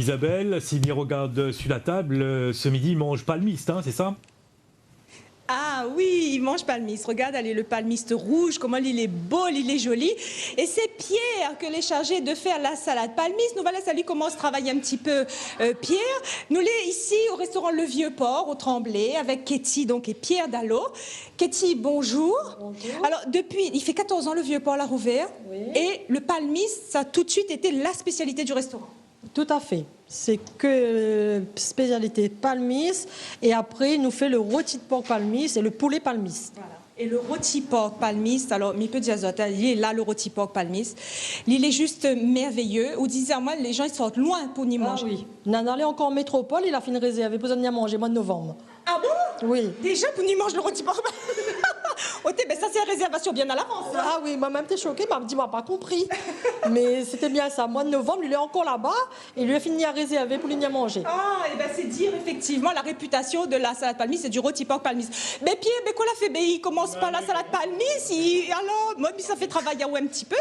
Isabelle, s'il regarde sur la table, ce midi, il mange palmiste, hein, c'est ça? Ah oui, il mange palmiste. Regarde, allez, le palmiste rouge, comment il est beau, il est joli. Et c'est Pierre que est chargé de faire la salade palmiste. Nous voilà, ça lui commence à travailler un petit peu, Pierre. Nous l'est ici au restaurant Le Vieux Port, au Tremblay, avec Katie donc, et Pierre Dallot. Katie, bonjour. Bonjour. Alors, depuis, il fait 14 ans, Le Vieux Port l'a rouvert. Oui. Et le palmiste, ça a tout de suite été la spécialité du restaurant. Tout à fait. C'est que spécialité palmiste. Et après, il nous fait le rôti de porc palmiste et le poulet palmiste. Voilà. Et le rôti porc palmiste, alors, mi peut dire, il est là, le rôti porc palmiste. Il est juste merveilleux. Vous disiez à moi, les gens, ils sortent loin pour y manger. Ah oui. On est allé encore en métropole, il a fait une réserve, il a besoin d'y manger, mois de novembre. Ah bon? Oui. Déjà, pour y manger le rôti porc palmiste. Ok, ben ça, c'est une réservation bien à l'avance. Hein. Ah oui, moi-même, t'es choquée, m'a dit, m'a pas compris. Mais c'était bien ça. Mois de novembre, il est encore là-bas et il lui a fini à réserver pour lui y manger. Ah, et ben c'est dire effectivement la réputation de la salade palmiste, c'est du rôti porc palmiste. Mais Pierre, mais qu'on l'a fait? Ben, il commence par la salade palmiste, alors, moi, ça fait travailler un petit peu.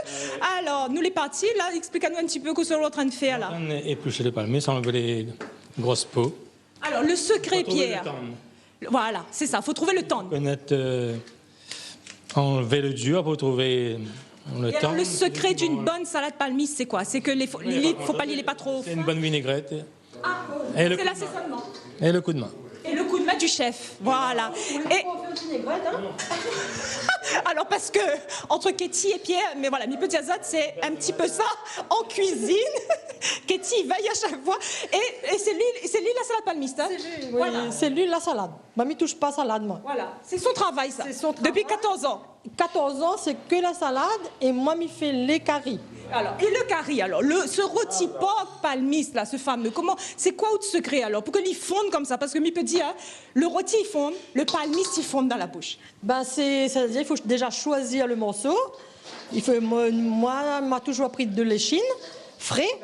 Alors, nous les partis, là, explique-nous un petit peu ce qu'on est en train de faire, là. On épluche les palmistes, on enlève les grosses peaux. Alors, le secret, Pierre. Voilà, c'est ça, il faut trouver le temps. Connaître, enlever le dur pour trouver le temps. Le secret d'une bonne salade palmiste, c'est quoi? C'est que faut pas l'îler pas trop. C'est une bonne vinaigrette. Ah, et c'est l'assaisonnement. Et le coup de main. Et le coup de main du chef, voilà. Et... Alors parce que entre Katie et Pierre, mais voilà, mi petit azot, c'est un petit peu ça en cuisine. Katie veille à chaque fois et c'est lui la salade palmiste. Hein. C'est lui, voilà. C'est lui la salade. Mamie touche pas salade moi. Voilà, c'est son travail ça. Son travail. Depuis 14 ans. 14 ans, c'est que la salade et moi m'y fait les caries. Alors, et le curry, alors, ce rôti porc palmiste, là, ce fameux, c'est quoi autre secret, alors, pour que l'il fonde comme ça? Parce que, mi peut dire, hein, le rôti, il fonde, le palmiste, il fonde dans la bouche. Ben, c'est-à-dire, il faut déjà choisir le morceau. Moi, m'a toujours pris de l'échine, frais,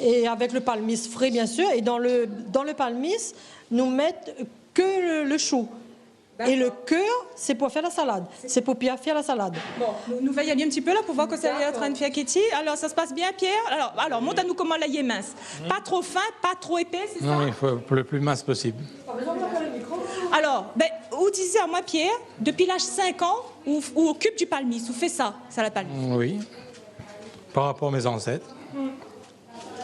et avec le palmiste frais, bien sûr, et dans le palmiste, nous mettre que le chou. Et le cœur, c'est pour faire la salade. C'est pour Pierre faire la salade. Bon, nous va y aller un petit peu là pour voir que ça est en train de faire Katie. Alors, ça se passe bien, Pierre? Alors montre-nous comment la y est mince. Pas trop fin, pas trop épais, c'est ça? Non, il faut le plus mince possible. Alors, vous disiez à moi, Pierre, depuis l'âge 5 ans, vous occupe du palmiste, vous faites ça, salade palmiste. Oui. Par rapport à mes ancêtres.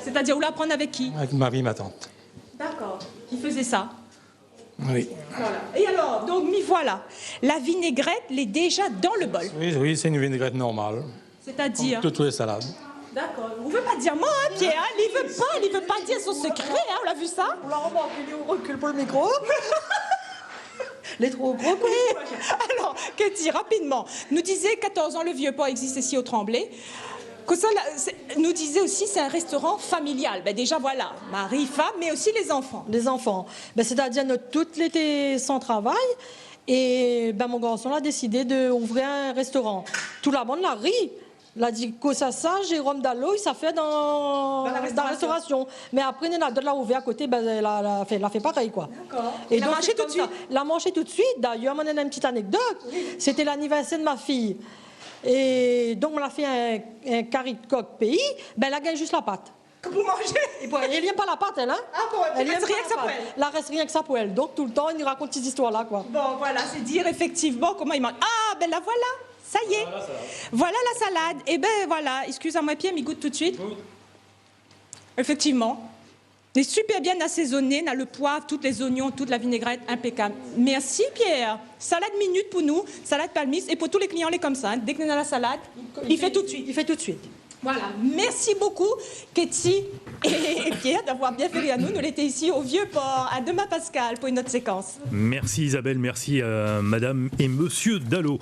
C'est-à-dire, vous l'apprendre avec qui? Avec ma vie, ma tante. D'accord. Qui faisait ça? Oui. Voilà. Et alors, donc, voilà. La vinaigrette, elle est déjà dans le bol. Oui, c'est une vinaigrette normale. C'est-à-dire? Toutes les salades. D'accord. Vous ne veut pas dire moi, hein, Pierre, hein, il veut pas dire son secret, hein, on l'a vu ça? On l'a remarqué, il est au recul pour le micro. Les trop gros, quoi. Alors, Katie, rapidement, nous disait 14 ans, le Vieux Port existe ici au Tremblay. Que ça, nous disait aussi c'est un restaurant familial. Ben déjà voilà, mari, femme, mais aussi les enfants. Les enfants. Ben, c'est-à-dire notre tout l'été sans travail. Et ben, mon garçon a décidé d'ouvrir un restaurant. Tout la bande l'a ri. Il a dit que ça, Jérôme Dallot, il s'est fait dans la restauration. Mais après, il a d'autres l'a ouvert à côté, ben, elle a fait pareil, quoi. D'accord. Et il a mangé tout de suite. Il a mangé tout de suite. D'ailleurs, on a une petite anecdote. Oui. C'était l'anniversaire de ma fille. Et donc, on a fait un curry de coq pays, ben, elle a gagné juste la pâte. Que vous mangez? Elle n'aime pas la pâte, elle, hein? Ah bon, elle reste rien que ça pour elle. Elle reste rien que ça pour elle. Donc, tout le temps, il nous raconte ces histoires-là, quoi. Bon, voilà, c'est dire effectivement comment il mange. Ah, ben là, voilà, ça y est. Voilà la salade. Et ben voilà, excusez-moi, Pierre, mais goûte tout de suite. Oui. Effectivement. Il est super bien assaisonné, on a le poivre, tous les oignons, toute la vinaigrette, impeccable. Merci Pierre. Salade minute pour nous, salade palmiste, et pour tous les clients, il est comme ça. Hein. Dès qu'on a la salade, il fait tout de suite. Il fait tout de suite. Voilà. Merci beaucoup, Katie et Pierre, d'avoir bien fait à nous. Nous l'étions ici au Vieux Port. À demain, Pascal, pour une autre séquence. Merci Isabelle, merci Madame et Monsieur Dallot.